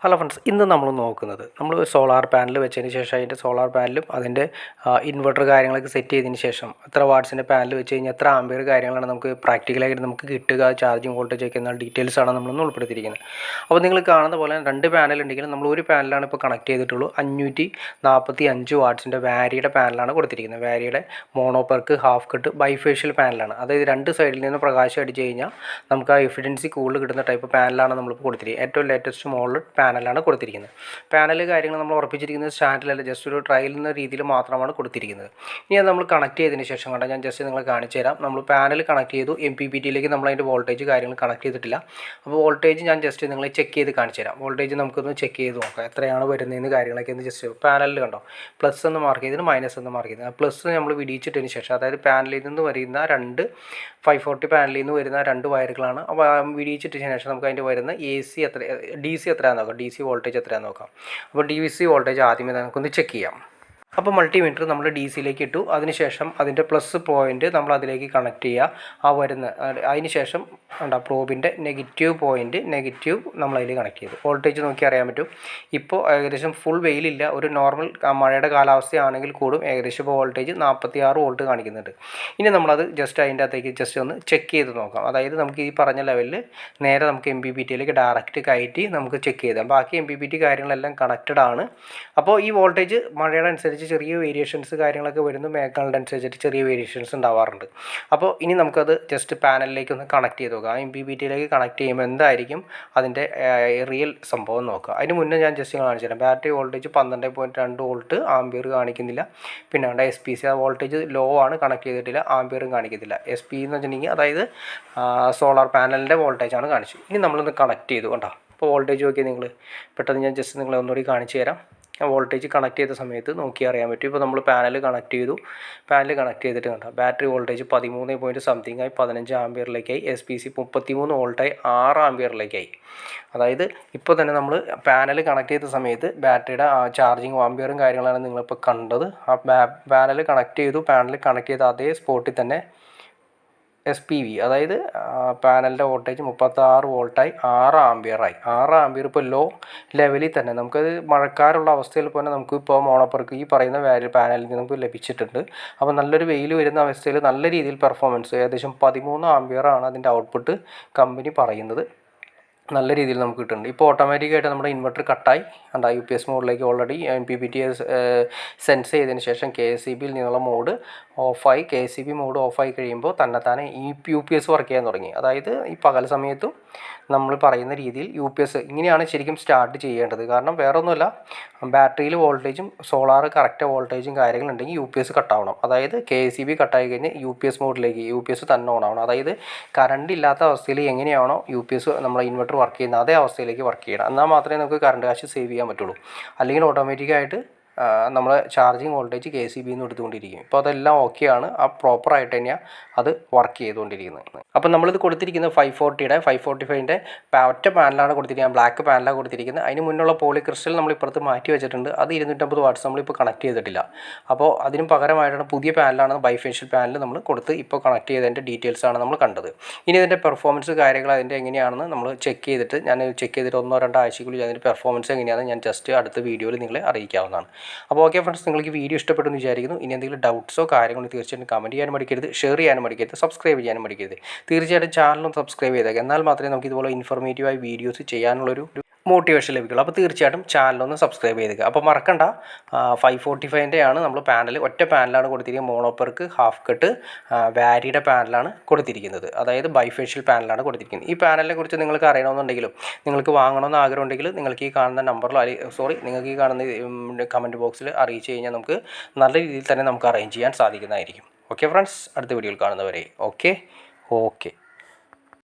Hello friends, ഇന്ന് നമ്മൾ നോക്കുന്നത് നമ്മൾ സോളാർ പാനൽ വെച്ചതിന് ശേഷം അതിൻ്റെ സോളാർ പാനലും അതിൻ്റെ ഇൻവെർട്ടർ കാര്യങ്ങളൊക്കെ സെറ്റ് ചെയ്തതിന് ശേഷം എത്ര വാട്ട്സിൻ്റെ പാനൽ വെച്ച് കഴിഞ്ഞാൽ എത്ര ആംപിയർ കാര്യങ്ങളാണ് നമുക്ക് പ്രാക്ടിക്കലായിട്ട് നമുക്ക് കിട്ടുക, ചാർജിങ് വോൾട്ടേജ് ഒക്കെ എന്ന ഡീറ്റെയിൽസാണ് നമ്മളൊന്ന് ഉൾപ്പെടുത്തിയിരിക്കുന്നത്. അപ്പോൾ നിങ്ങൾ കാണുന്ന പോലെ രണ്ട് പാനൽ ഉണ്ടെങ്കിലും നമ്മൾ ഒരു പാനലാണ് ഇപ്പോൾ കണക്ട് ചെയ്തിട്ടുള്ളൂ. 545 വാട്ട്സിൻ്റെ വാരിയുടെ പാനലാണ് കൊടുത്തിരിക്കുന്നത്. വാരിയുടെ മോണോപെർക്ക് ഹാഫ് കട്ട് ബൈഫേഷ്യൽ പാനലാണ്. അതായത് രണ്ട് സൈഡിൽ നിന്ന് പ്രകാശം അടിച്ച് കഴിഞ്ഞാൽ നമുക്ക് ആ എഫിഷ്യൻസി കൂടുതൽ കിട്ടുന്ന ടൈപ്പ് പാനലാണ് നമ്മളിപ്പോൾ കൊടുത്തിരിക്കുന്നത്. ഏറ്റവും ലേറ്റസ്റ്റ് മോഡൽ പാനലാണ് കൊടുത്തിരിക്കുന്നത്. പാനൽ കാര്യങ്ങൾ നമ്മൾ ഉറപ്പിച്ചിരിക്കുന്നത് സ്റ്റാൻഡിലല്ല, ജസ്റ്റ് ഒരു ട്രയൽ എന്ന രീതിയിൽ മാത്രമാണ് കൊടുത്തിരിക്കുന്നത്. ഇനി അത് നമ്മൾ കണക്ട് ചെയ്തതിന് ശേഷം കണ്ടാൽ ഞാൻ ജസ്റ്റ് നിങ്ങളെ കാണിച്ചു തരാം. നമ്മൾ പാനൽ കണക്ട് ചെയ്തു, MPPTയിലേക്ക് നമ്മൾ അതിൻ്റെ വോൾട്ടേജ് കാര്യങ്ങൾ കണക്ട് ചെയ്തിട്ടില്ല. അപ്പോൾ വോൾട്ടേജ് ഞാൻ ജസ്റ്റ് നിങ്ങളെ ചെക്ക് ചെയ്ത് കാണിച്ചു തരാം. വോൾട്ടേജ് നമുക്കൊന്ന് ചെക്ക് ചെയ്ത് നോക്കാം എത്രയാണ് വരുന്നതെന്ന് കാര്യങ്ങളൊക്കെ ഒന്ന് ജസ്റ്റ് പാനലിൽ കണ്ടോ പ്ലസ് എന്ന് മാർക്ക് ചെയ്തിട്ട് മൈനസ് എന്ന് മാർക്ക് ചെയ്തത്. പ്ലസ് നമ്മൾ വിടിയിച്ചിട്ടതിന് ശേഷം, അതായത് പാനലിൽ നിന്ന് വരുന്ന 540 പാനലിൽ നിന്ന് വരുന്ന 2 വയറുകളാണ്. അപ്പോൾ വിടിയിച്ചിട്ടതിന് ശേഷം നമുക്ക് അതിൻ്റെ വരുന്ന AC എത്ര DC എത്രയാണെന്ന് നോക്കാം, DC വോൾട്ടേജ് എത്രയാണെന്ന് നോക്കാം. അപ്പോൾ DC വോൾട്ടേജ് ആദ്യമേ നമുക്കൊന്ന് ചെക്ക് ചെയ്യാം. അപ്പോൾ മൾട്ടിമീറ്റർ നമ്മൾ DCയിലേക്ക് ഇട്ടു. അതിനുശേഷം അതിൻ്റെ പ്ലസ് പോയിൻറ്റ് നമ്മൾ അതിലേക്ക് കണക്ട് ചെയ്യുക. അതിന് ശേഷം പ്രോബിൻ്റെ നെഗറ്റീവ് പോയിൻറ്റ് നമ്മൾ അതിൽ കണക്ട് ചെയ്തു. വോൾട്ടേജ് നോക്കി അറിയാൻ പറ്റും. ഇപ്പോൾ ഏകദേശം ഫുൾ വെയിലില്ല, ഒരു നോർമൽ മഴയുടെ കാലാവസ്ഥയാണെങ്കിൽ കൂടും ഏകദേശം ഇപ്പോൾ വോൾട്ടേജ് 46 വോൾട്ട് കാണിക്കുന്നുണ്ട്. ഇനി നമ്മളത് ജസ്റ്റ് അതിൻ്റെ അകത്തേക്ക് ജസ്റ്റ് ഒന്ന് ചെക്ക് ചെയ്ത് നോക്കാം. അതായത് നമുക്ക് ഈ പറഞ്ഞ ലെവലിൽ നേരെ നമുക്ക് MPPTയിലേക്ക് ഡയറക്റ്റ് കയറ്റി നമുക്ക് ചെക്ക് ചെയ്താൽ ബാക്കി MPPT കാര്യങ്ങളെല്ലാം കണക്റ്റഡ് ആണ്. അപ്പോൾ ഈ വോൾട്ടേജ് മഴയുടെ അനുസരിച്ച് ചെറിയ വേരിയേഷൻസ് കാര്യങ്ങളൊക്കെ വരുന്നു, മേഘങ്ങളുടെ അനുസരിച്ചിട്ട് ചെറിയ വേരിയേഷൻസ് ഉണ്ടാവാറുണ്ട്. അപ്പോൾ ഇനി നമുക്കത് ജസ്റ്റ് പാനലിലേക്ക് ഒന്ന് കണക്ട് ചെയ്ത് നോക്കാം. MPPTയിലേക്ക് കണക്ട് ചെയ്യുമ്പോൾ എന്തായിരിക്കും അതിൻ്റെ റിയൽ സംഭവം നോക്കുക. അതിന് മുന്നേ ഞാൻ ജസ്റ്റ് കാണിച്ചു തരാം. ബാറ്ററി വോൾട്ടേജ് 12.2 വോൾട്ട്, ആംപിയർ കാണിക്കുന്നില്ല. പിന്നെ അവിടെ SPC വോൾട്ടേജ് ലോ ആണ്, കണക്ട് ചെയ്തിട്ടില്ല, ആംപിയറും കാണിക്കത്തില്ല. SP എന്ന് വെച്ചിട്ടുണ്ടെങ്കിൽ അതായത് സോളാർ പാനലിൻ്റെ വോൾട്ടേജാണ് കാണിച്ചു. ഇനി നമ്മളൊന്ന് കണക്ട് ചെയ്തു കണ്ടോ. അപ്പോൾ വോൾട്ടേജ് നോക്കിയാൽ നിങ്ങൾ പെട്ടെന്ന് ഞാൻ ജസ്റ്റ് നിങ്ങളെ ഒന്നുകൂടി കാണിച്ചു തരാം. വോൾട്ടേജ് കണക്ട് ചെയ്ത സമയത്ത് നോക്കി അറിയാൻ പറ്റും. ഇപ്പോൾ നമ്മൾ പാനൽ കണക്ട് ചെയ്തു. പാനൽ കണക്ട് ചെയ്തിട്ട് കണ്ടോ ബാറ്ററി വോൾട്ടേജ് 13 പോയിൻറ്റ് സംതിങ് ആയി 15 ആംപിയറിലേക്കായി. SPC 33 വോൾട്ടായി 6 ആംപിയറിലേക്കായി. അതായത് ഇപ്പോൾ തന്നെ നമ്മൾ പാനൽ കണക്ട് ചെയ്ത സമയത്ത് ബാറ്ററിയുടെ ചാർജിങ് ആംപിയറും കാര്യങ്ങളാണ് നിങ്ങളിപ്പോൾ കണ്ടത്. ആ പാനൽ കണക്ട് ചെയ്തു. പാനൽ കണക്ട് ചെയ്ത അതേ സ്പോട്ടിൽ തന്നെ SPV അതായത് പാനലിൻ്റെ വോൾട്ടേജ് 36 വോൾട്ടായി 6 ആംപിയറായി. 6 ആംപിയർ ഇപ്പോൾ ലോ ലെവലിൽ തന്നെ നമുക്കത് മഴക്കാറുള്ള അവസ്ഥയിൽ പോലെ നമുക്ക് ഇപ്പോൾ മോണോപ്പർക്ക് ഈ പറയുന്ന പാനലിൽ നിന്ന് നമുക്ക് ലഭിച്ചിട്ടുണ്ട്. അപ്പോൾ നല്ലൊരു വെയിൽ വരുന്ന അവസ്ഥയിൽ നല്ല രീതിയിൽ പെർഫോമൻസ് ഏകദേശം 13 ആംപിയറാണ് അതിൻ്റെ ഔട്ട്പുട്ട് കമ്പനി പറയുന്നത്. നല്ല രീതിയിൽ നമുക്ക് കിട്ടുന്നുണ്ട്. ഇപ്പോൾ ഓട്ടോമാറ്റിക്കായിട്ട് നമ്മുടെ ഇൻവെർട്ടർ കട്ടായി UPS മോഡിലേക്ക് ഓൾറെഡി MPPT സെൻസ് ചെയ്തതിന് ശേഷം KSEBയിൽ നിന്നുള്ള മോഡ് ഓഫായി. KSEB മോഡ് ഓഫായി കഴിയുമ്പോൾ തന്നെത്താനെ UPS വർക്ക് ചെയ്യാൻ തുടങ്ങി. അതായത് ഈ പകൽ സമയത്തും നമ്മൾ പറയുന്ന രീതിയിൽ UPS ഇങ്ങനെയാണ് ശരിക്കും സ്റ്റാർട്ട് ചെയ്യേണ്ടത്. കാരണം വേറെ ഒന്നുമല്ല, ബാറ്ററിയിൽ വോൾട്ടേജും സോളാർ കറക്റ്റ് വോൾട്ടേജും കാര്യങ്ങളുണ്ടെങ്കിൽ UPS കട്ടാവണം. അതായത് KSEB കട്ടായി കഴിഞ്ഞാൽ UPS മോഡിലേക്ക് UPS തന്നെ ഓൺ ആവണം. അതായത് കറണ്ട് ഇല്ലാത്ത അവസ്ഥയിൽ എങ്ങനെയാണോ UPS നമ്മുടെ ഇൻവെർട്ടർ വർക്ക് ചെയ്യുന്നത് അതേ അവസ്ഥയിലേക്ക് വർക്ക് ചെയ്യണം. എന്നാൽ മാത്രമേ നമുക്ക് കറണ്ട് കാശ് സേവ് ചെയ്യാൻ പറ്റുള്ളൂ. അല്ലെങ്കിൽ ഓട്ടോമാറ്റിക്കായിട്ട് നമ്മുടെ ചാർജിങ് വോൾട്ടേജ് KSEBയിൽ നിന്ന് എടുത്തുകൊണ്ടിരിക്കും. ഇപ്പോൾ അതെല്ലാം ഓക്കെയാണ്, ആ പ്രോപ്പറായിട്ട് തന്നെയാണ് അത് വർക്ക് ചെയ്തുകൊണ്ടിരിക്കുന്നത്. അപ്പോൾ നമ്മളിത് കൊടുത്തിരിക്കുന്നത് 545ൻ്റെ ഒറ്റ പാനലാണ് കൊടുത്തിരിക്കുന്നത്, ബ്ലാക്ക് പാനലാണ് കൊടുത്തിരിക്കുന്നത്. അതിന് മുന്നുള്ള പോളിക്രിസ്റ്റൽ നമ്മൾ ഇപ്പുറത്ത് മാറ്റി വെച്ചിട്ടുണ്ട്. അത് 250 വാട്ട്സ് നമ്മളിപ്പോൾ കണക്ട് ചെയ്തിട്ടില്ല. അപ്പോൾ അതിന് പകരമായിട്ടാണ് പുതിയ പാനലാണ് ബൈഫേഷ്യൽ പാനൽ നമ്മൾ കൊടുത്ത് ഇപ്പോൾ കണക്ട് ചെയ്തതിൻ്റെ ഡീറ്റെയിൽസാണ് നമ്മൾ കണ്ടത്. ഇനി ഇതിൻ്റെ പെർഫോമൻസ് കാര്യങ്ങൾ അതിൻ്റെ എങ്ങനെയാണെന്ന് നമ്മൾ ചെക്ക് ചെയ്തിട്ട് ഞാൻ ചെക്ക് ചെയ്തിട്ട് 1-2 ആഴ്ചയ്ക്കുള്ളിൽ അതിൻ്റെ പെർഫോമൻസ് എങ്ങനെയാണെന്ന് ഞാൻ ജസ്റ്റ് അടുത്ത വീഡിയോയിൽ നിങ്ങളെ അറിയിക്കാവുന്നതാണ്. അപ്പോൾ ഓക്കെ ഫ്രണ്ട്സ്, നിങ്ങൾക്ക് വീഡിയോ ഇഷ്ടപ്പെട്ടു എന്ന് വിചാരിക്കുന്നു. ഇനി എന്തെങ്കിലും ഡൗട്ട്സോ കാര്യങ്ങളോ തീർച്ചയായിട്ടും കമൻറ്റ് ചെയ്യാനും മടിക്കരുത്, ഷെയർ ചെയ്യാനും മടിക്കരുത്, സബ്സ്ക്രൈബ് ചെയ്യാനും മടിക്കരുത്. തീർച്ചയായിട്ടും ചാനലും സബ്സ്ക്രൈബ് ചെയ്തേക്കാം. എന്നാൽ മാത്രമേ നമുക്ക് ഇതുപോലെ ഇൻഫോർമേറ്റീവായി വീഡിയോസ് ചെയ്യാനുള്ളൊരു മോട്ടിവേഷൻ ലഭിക്കുള്ളൂ. അപ്പോൾ തീർച്ചയായിട്ടും ചാനലൊന്ന് സബ്സ്ക്രൈബ് ചെയ്തേക്കുക. അപ്പോൾ മറക്കണ്ട, 545ൻ്റെ ആണ് നമ്മൾ പാനൽ ഒറ്റ പാനലാണ് കൊടുത്തിരിക്കുന്നത്. മോണോപ്പർക്ക് ഹാഫ് കട്ട് വാരിയുടെ പാനലാണ് കൊടുത്തിരിക്കുന്നത്. അതായത് ബൈഫേഷ്യൽ പാനലാണ് കൊടുത്തിരിക്കുന്നത്. ഈ പാനലിനെ കുറിച്ച് നിങ്ങൾക്ക് അറിയണമെന്നുണ്ടെങ്കിലും നിങ്ങൾക്ക് വാങ്ങണമെന്ന് ആഗ്രഹം ഉണ്ടെങ്കിൽ നിങ്ങൾക്ക് ഈ കാണുന്ന നമ്പറിൽ നിങ്ങൾക്ക് ഈ കാണുന്ന കമൻറ്റ് ബോക്സിൽ അറിയിച്ചു കഴിഞ്ഞാൽ നമുക്ക് നല്ല രീതിയിൽ തന്നെ നമുക്ക് അറേഞ്ച് ചെയ്യാൻ സാധിക്കുന്നതായിരിക്കും. ഓക്കെ ഫ്രണ്ട്സ്, അടുത്ത വീഡിയോയിൽ കാണുന്നവരെ ഓക്കെ.